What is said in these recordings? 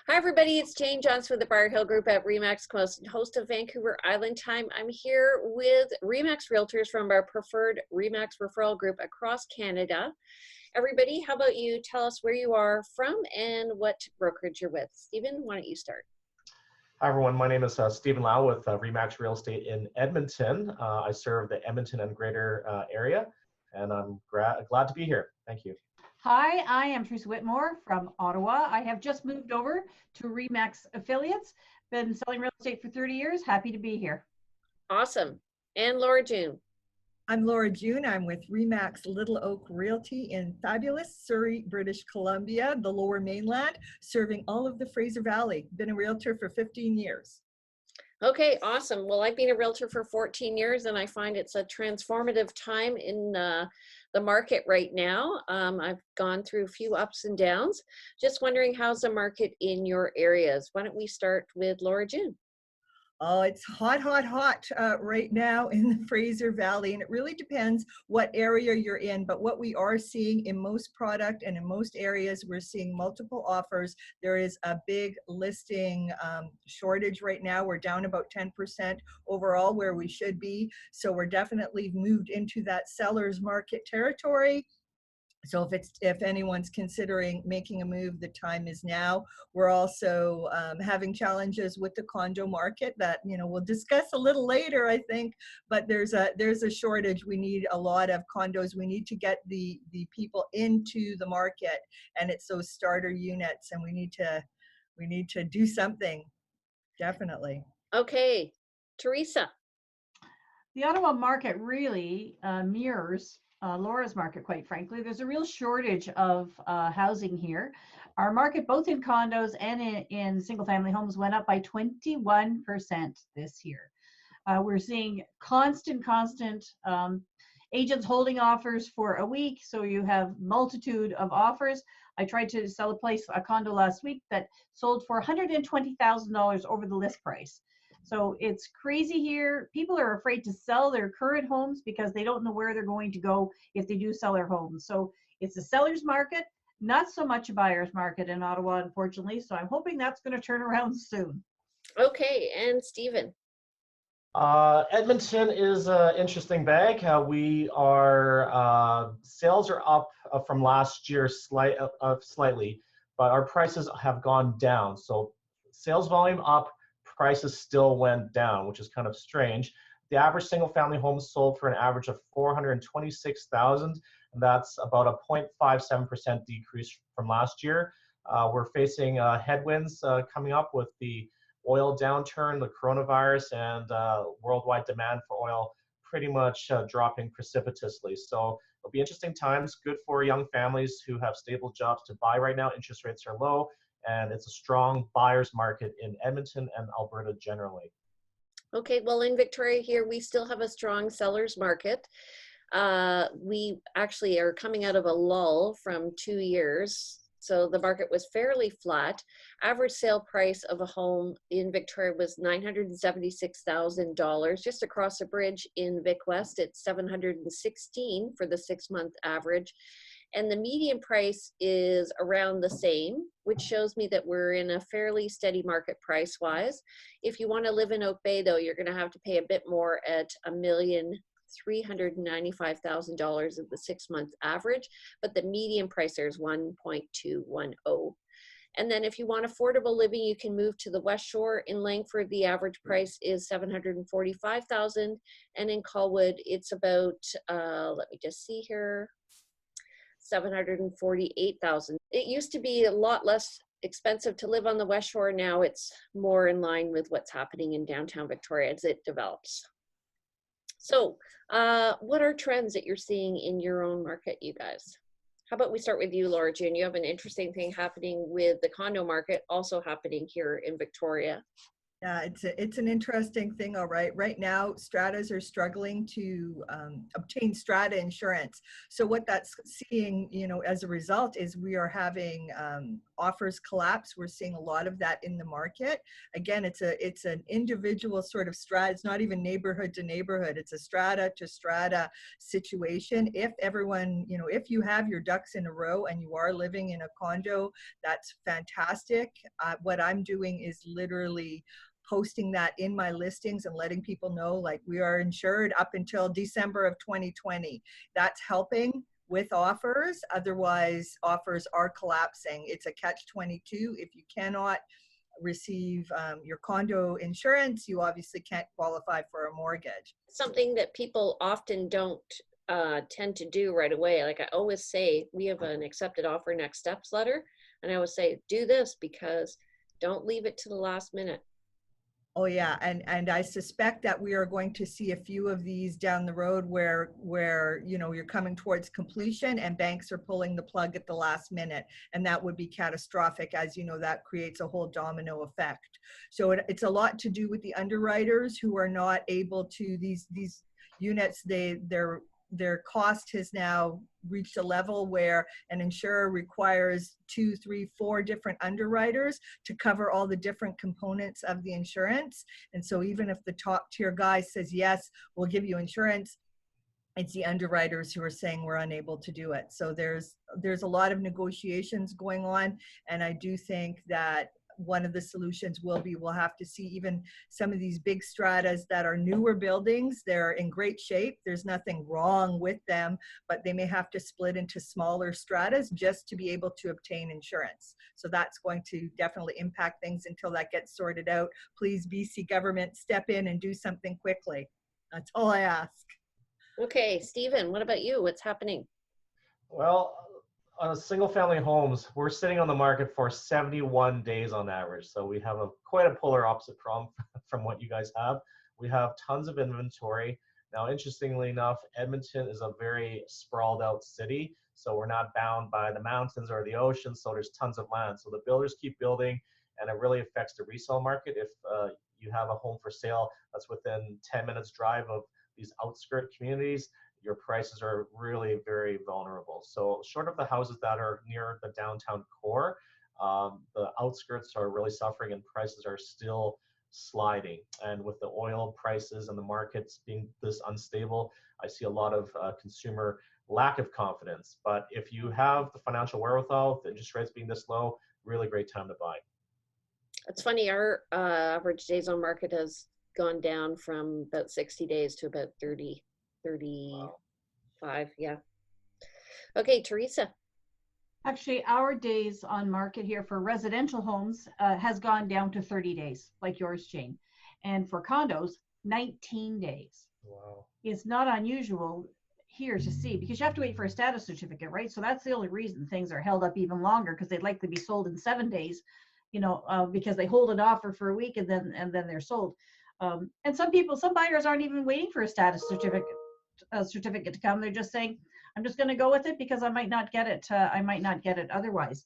Hi, everybody. It's Jane Johnston with the Briar Hill Group at RE/MAX, host of Vancouver Island Time. I'm here with RE/MAX Realtors from our preferred RE/MAX referral group across Canada. Everybody, how about you tell us where you are from and what brokerage you're with? Stephen, why don't you start? Hi, everyone. My name is Stephen Lau with RE/MAX Real Estate in Edmonton. I serve the Edmonton and greater area, and I'm glad to be here. Thank you. Hi, I am Teresa Whitmore from Ottawa. I have just moved over to RE/MAX affiliates. Been selling real estate for 30 years. Happy to be here. Awesome. And Laura June. I'm Laura June. I'm with RE/MAX Little Oak Realty in fabulous Surrey, British Columbia, the Lower Mainland, serving all of the Fraser Valley. Been a realtor for 15 years. Okay, awesome. Well, I've been a realtor for 14 years, and I find it's a transformative time in the market right now. I've gone through a few ups and downs. Just wondering, how's the market in your areas? Why don't we start with Laura June? Oh, it's hot right now in the Fraser Valley, and it really depends what area you're in. But what we are seeing in most product and in most areas, we're seeing multiple offers. There is a big listing shortage right now. We're down about 10% overall where we should be. So we're definitely moved into that seller's market territory. So if anyone's considering making a move, the time is now. We're also having challenges with the condo market that we'll discuss a little later, I think. But there's a shortage. We need a lot of condos. We need to get the people into the market, and it's those starter units, and we need to do something, definitely. Okay, Teresa. The Ottawa market really mirrors Laura's market, quite frankly. There's a real shortage of housing here. Our market, both in condos and in single-family homes, went up by 21% this year. We're seeing constant agents holding offers for a week, so you have multitude of offers. I tried to sell a condo last week that sold for $120,000 over the list price. So it's crazy here. People are afraid to sell their current homes because they don't know where they're going to go if they do sell their homes. So it's a seller's market, not so much a buyer's market in Ottawa, unfortunately. So I'm hoping that's going to turn around soon. Okay, and Stephen. Edmonton is an interesting bag. Sales are up from last year slightly, but our prices have gone down. So sales volume up, prices still went down, which is kind of strange. The average single-family home sold for an average of $426,000, and that's about a 0.57% decrease from last year. We're facing headwinds coming up with the oil downturn, the coronavirus, and worldwide demand for oil pretty much dropping precipitously. So it'll be interesting times, good for young families who have stable jobs to buy right now. Interest rates are low, and it's a strong buyer's market in Edmonton and Alberta generally. Okay, well, in Victoria here, we still have a strong seller's market. We actually are coming out of a lull from 2 years. So the market was fairly flat. Average sale price of a home in Victoria was $976,000. Just across the bridge in Vic West, it's $716 for the 6-month average. And the median price is around the same, which shows me that we're in a fairly steady market price-wise. If you want to live in Oak Bay, though, you're going to have to pay a bit more at $1,395,000 of the 6-month average, but the median price there is $1.210. And then if you want affordable living, you can move to the West Shore. In Langford, the average price is $745,000, and in Colwood, it's about, let me just see here, $748,000. It used to be a lot less expensive to live on the West Shore. Now it's more in line with what's happening in downtown Victoria as it develops. So what are trends that you're seeing in your own market, you guys? How about we start with you, Laura June? You have an interesting thing happening with the condo market also happening here in Victoria. Yeah, it's an interesting thing, all right. Right now, stratas are struggling to obtain strata insurance. So what that's seeing, as a result is we are having offers collapse. We're seeing a lot of that in the market. Again, it's an individual sort of strata. It's not even neighborhood to neighborhood. It's a strata to strata situation. If everyone, if you have your ducks in a row and you are living in a condo, that's fantastic. What I'm doing is literally posting that in my listings and letting people know, like, we are insured up until December of 2020. That's helping with offers. Otherwise, offers are collapsing. It's a catch-22. If you cannot receive your condo insurance, you obviously can't qualify for a mortgage. Something that people often don't tend to do right away. Like I always say, we have an accepted offer next steps letter. And I always say, do this, because don't leave it to the last minute. Oh yeah, and I suspect that we are going to see a few of these down the road where you're coming towards completion and banks are pulling the plug at the last minute, and that would be catastrophic. As you know, that creates a whole domino effect. So it's a lot to do with the underwriters who are not able to, these units, their cost has now reached a level where an insurer requires 2, 3, 4 different underwriters to cover all the different components of the insurance. And so even if the top tier guy says, yes, we'll give you insurance, it's the underwriters who are saying we're unable to do it. So there's a lot of negotiations going on. And I do think that one of the solutions will be, we'll have to see even some of these big stratas that are newer buildings. They're in great shape. There's nothing wrong with them, but they may have to split into smaller stratas just to be able to obtain insurance. So that's going to definitely impact things until that gets sorted out. Please, BC government, step in and do something quickly. That's all I ask. Okay, Stephen, what about you? What's happening? Well, single family homes, we're sitting on the market for 71 days on average. So we have quite a polar opposite from what you guys have. We have tons of inventory. Now, interestingly enough, Edmonton is a very sprawled out city. So we're not bound by the mountains or the ocean. So there's tons of land. So the builders keep building, and it really affects the resale market. If you have a home for sale that's within 10 minutes drive of these outskirt communities, your prices are really very vulnerable. So short of the houses that are near the downtown core, the outskirts are really suffering and prices are still sliding. And with the oil prices and the markets being this unstable, I see a lot of consumer lack of confidence. But if you have the financial wherewithal, the interest rates being this low, really great time to buy. It's funny, our average days on market has gone down from about 60 days to about 35. Wow. Yeah. Okay, Teresa. Actually, our days on market here for residential homes has gone down to 30 days, like yours, Jane. And for condos, 19 days. Wow. It's not unusual here to see, because you have to wait for a status certificate, right? So that's the only reason things are held up even longer, because they'd likely be sold in 7 days, because they hold an offer for a week and then they're sold. And some buyers aren't even waiting for a status certificate to come. They're just saying, I'm just going to go with it because I might not get it. Otherwise.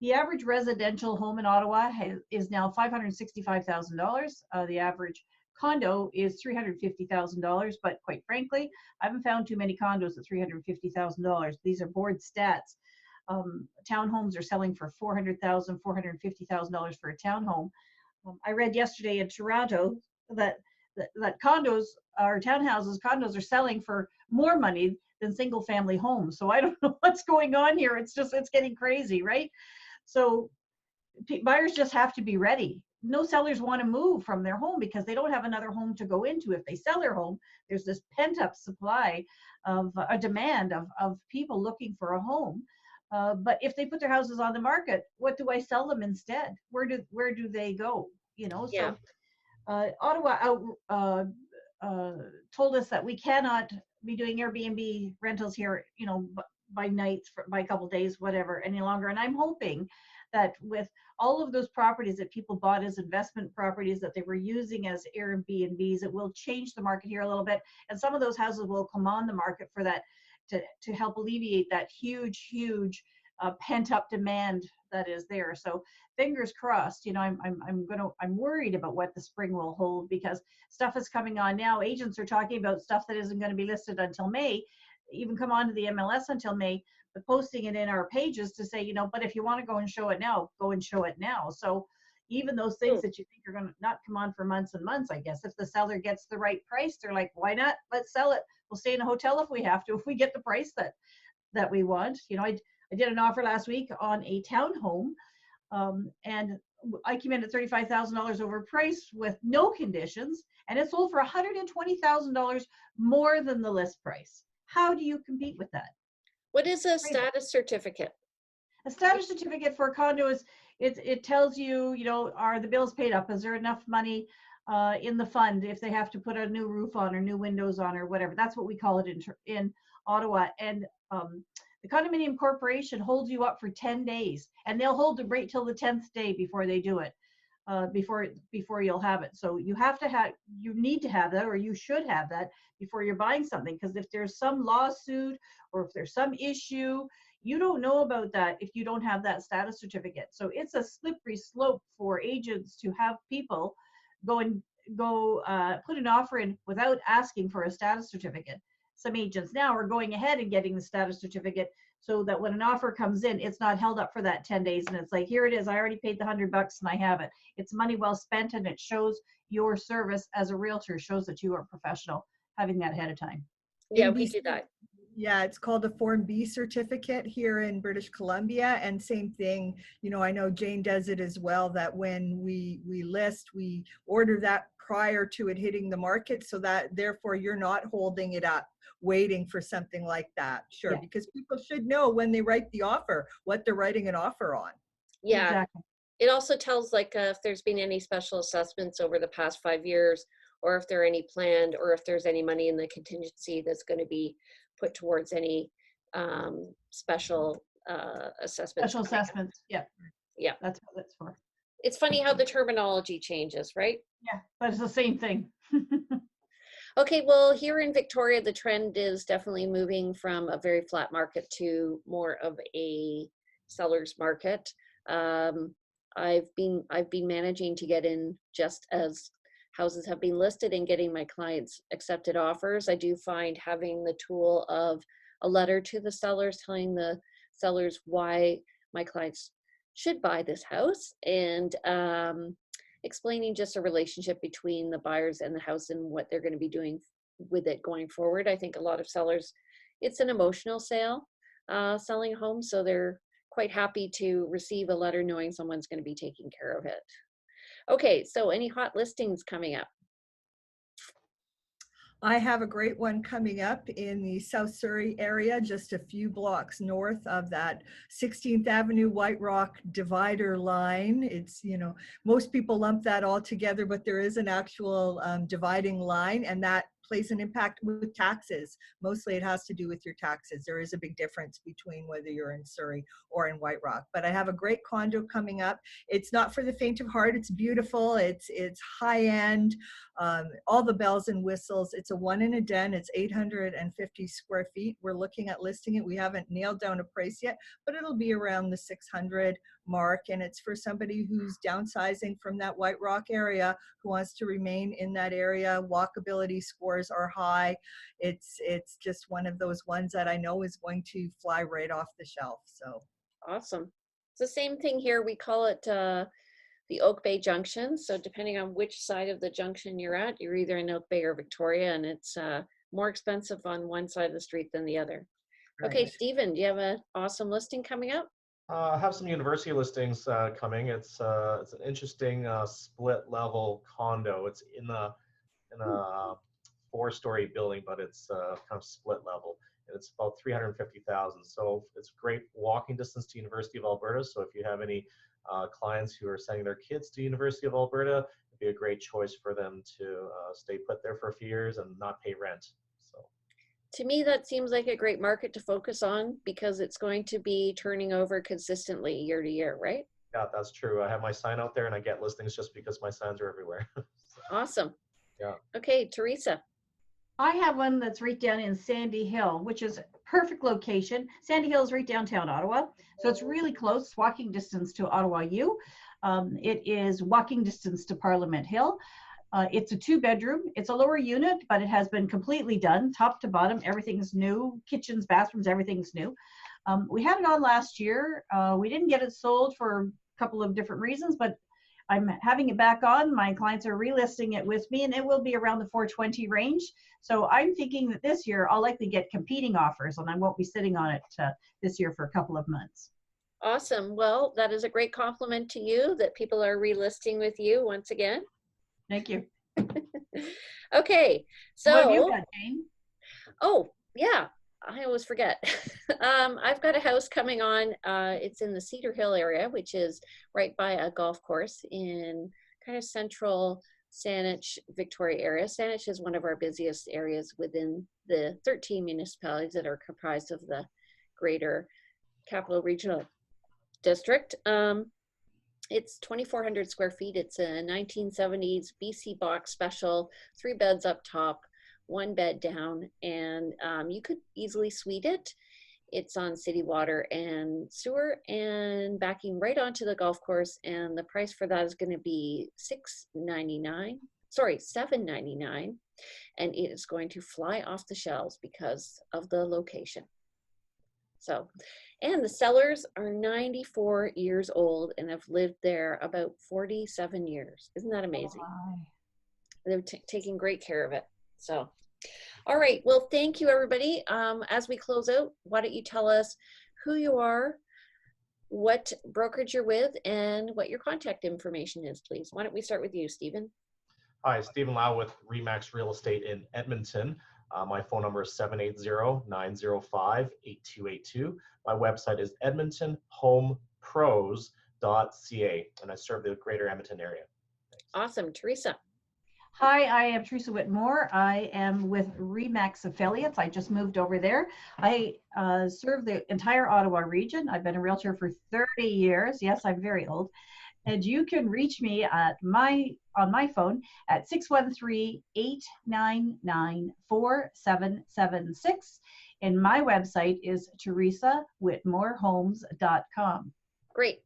The average residential home in Ottawa is now $565,000. The average condo is $350,000. But quite frankly, I haven't found too many condos at $350,000. These are board stats. Townhomes are selling for $400,000, $450,000 for a townhome. I read yesterday in Toronto that condos are selling for more money than single family homes. So I don't know what's going on here. It's getting crazy, right? So buyers just have to be ready. No sellers want to move from their home because they don't have another home to go into. If they sell their home, there's this pent up supply of a demand of people looking for a home. But if they put their houses on the market, what do I sell them instead? Where do they go? Yeah. So Ottawa told us that we cannot be doing Airbnb rentals here, by nights, by a couple days, whatever, any longer. And I'm hoping that with all of those properties that people bought as investment properties that they were using as Airbnbs, it will change the market here a little bit. And some of those houses will come on the market for that, to help alleviate that huge pent up demand that is there. So fingers crossed. I'm worried about what the spring will hold, because stuff is coming on now. Agents are talking about stuff that isn't going to be listed until May, even come onto the MLS until May, but posting it in our pages to say, but if you want to go and show it now, go and show it now. So even those things that you think are going to not come on for months and months, I guess, if the seller gets the right price, they're like, why not? Let's sell it. We'll stay in a hotel if we have to, if we get the price that we want. I did an offer last week on a townhome, and I came in at $35,000 over price with no conditions, and it sold for $120,000 more than the list price. How do you compete with that? What is a status certificate? A status certificate for a condo is, it tells you, are the bills paid up? Is there enough money in the fund if they have to put a new roof on or new windows on or whatever? That's what we call it in Ottawa. And the condominium corporation holds you up for 10 days, and they'll hold it right till the 10th day before they do it, before you'll have it. So you need to have that, or you should have that before you're buying something, because if there's some lawsuit or if there's some ing, you don't know about that if you don't have that status certificate. So it's a slippery slope for agents to have people go put an offer in without asking for a status certificate. Some agents now are going ahead and getting the status certificate so that when an offer comes in, it's not held up for that 10 days. And it's like, here it is, I already paid the $100 and I have it. It's money well spent, and it shows your service as a realtor, shows that you are professional having that ahead of time. Yeah, we do that. Yeah, it's called a Form B certificate here in British Columbia, and same thing, I know Jane does it as well, that when we list, we order that prior to it hitting the market, so that therefore you're not holding it up waiting for something like that. Sure, yeah. Because people should know when they write the offer what they're writing an offer on. Yeah, exactly. It also tells if there's been any special assessments over the past 5 years, or if there are any planned, or if there's any money in the contingency that's going to be put towards any special assessments. Special assessments, yeah. Yeah. That's what that's for. It's funny how the terminology changes, right? Yeah, but it's the same thing. Okay, well, here in Victoria, the trend is definitely moving from a very flat market to more of a seller's market. I've been managing to get in just as houses have been listed and getting my clients accepted offers. I do find having the tool of a letter to the sellers telling the sellers why my clients should buy this house, and explaining just a relationship between the buyers and the house and what they're going to be doing with it going forward. I think a lot of sellers, it's an emotional sale, selling a home, so they're quite happy to receive a letter knowing someone's going to be taking care of it. Okay, so any hot listings coming up? I have a great one coming up in the South Surrey area, just a few blocks north of that 16th Avenue White Rock divider line. It's, most people lump that all together, but there is an actual dividing line, and that plays an impact with taxes. Mostly it has to do with your taxes. There is a big difference between whether you're in Surrey or in White Rock. But I have a great condo coming up. It's not for the faint of heart. It's beautiful. It's high end, all the bells and whistles. It's a one in a den. It's 850 square feet. We're looking at listing it. We haven't nailed down a price yet, but it'll be around the 600 mark. And it's for somebody who's downsizing from that White Rock area, who wants to remain in that area. Walkability scores are high. It's just one of those ones that I know is going to fly right off the shelf. So awesome. It's the same thing here. We call it the Oak Bay Junction. So depending on which side of the junction you're at, you're either in Oak Bay or Victoria, and it's more expensive on one side of the street than the other. Right. Okay, Stephen, do you have an awesome listing coming up? I have some university listings coming. It's an interesting split level condo. It's in a 4-story building, but it's kind of split level. And it's about $350,000. So it's great walking distance to University of Alberta. So if you have any clients who are sending their kids to University of Alberta, it'd be a great choice for them to stay put there for a few years and not pay rent. So to me, that seems like a great market to focus on, because it's going to be turning over consistently year to year, right? Yeah, that's true. I have my sign out there and I get listings just because my signs are everywhere. So, awesome. Yeah. Okay, Teresa. I have one that's right down in Sandy Hill, which is perfect location. Sandy Hill is right downtown Ottawa, so it's really close, walking distance to Ottawa U. It is walking distance to Parliament Hill. It's a 2-bedroom. It's a lower unit, but it has been completely done, top to bottom. Everything's new, kitchens, bathrooms, everything's new. We had it on last year. We didn't get it sold for a couple of different reasons, but I'm having it back on. My clients are relisting it with me, and it will be around the 420 range. So I'm thinking that this year I'll likely get competing offers, and I won't be sitting on it this year for a couple of months. Awesome. Well, that is a great compliment to you that people are relisting with you once again. Thank you. Okay, so What have you got, Jane? oh yeah, I always forget. I've got a house coming on. It's in the Cedar Hill area, which is right by a golf course in kind of central Saanich, Victoria area. Saanich is one of our busiest areas within the 13 municipalities that are comprised of the Greater Capital Regional District. It's 2,400 square feet. It's a 1970s BC box special, 3 beds up top, 1 bed down, and you could easily suite it. It's on city water and sewer and backing right onto the golf course, and the price for that is going to be $799, and it is going to fly off the shelves because of the location. So, and the sellers are 94 years old and have lived there about 47 years. Isn't that amazing? Oh, They're taking great care of it. So, all right. Well, thank you, everybody. As we close out, why don't you tell us who you are, what brokerage you're with, and what your contact information is, please. Why don't we start with you, Stephen? Hi, Stephen Lau with Remax Real Estate in Edmonton. My phone number is 780-905-8282. My website is edmontonhomepros.ca, and I serve the greater Edmonton area. Thanks. Awesome. Teresa? Hi, I am Teresa Whitmore. I am with Remax Affiliates. I just moved over there. I serve the entire Ottawa region. I've been a realtor for 30 years. Yes, I'm very old. And you can reach me at on my phone at 613-899-4776. And my website is teresawhitmorehomes.com. Great.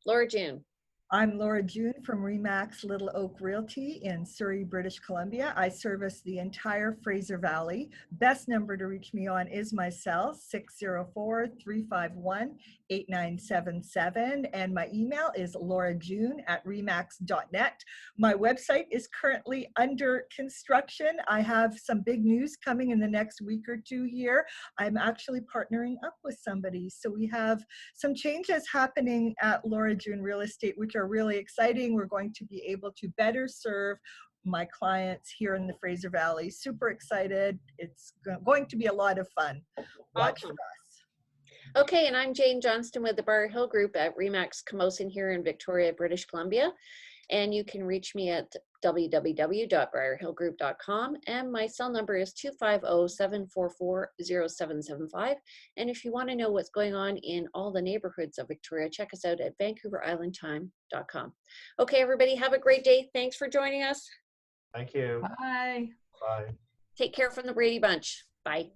Laura June? I'm Laura June from Remax Little Oak Realty in Surrey, British Columbia. I service the entire Fraser Valley. Best number to reach me on is my cell, 604-351-8977. And my email is laurajune@remax.net. My website is currently under construction. I have some big news coming in the next week or two here. I'm actually partnering up with somebody. So we have some changes happening at Laura June Real Estate, which are really exciting. We're going to be able to better serve my clients here in the Fraser Valley. Super excited. It's going to be a lot of fun. Watch for us. Okay, and I'm Jane Johnston with the Briar Hill Group at Remax Camosun here in Victoria, British Columbia. And you can reach me at www.briarhillgroup.com, and my cell number is 250-744-0775. And if you want to know what's going on in all the neighborhoods of Victoria, check us out at vancouverislandtime.com. Okay, everybody, have a great day. Thanks for joining us. Thank you. Bye. Bye. Take care from the Brady Bunch. Bye.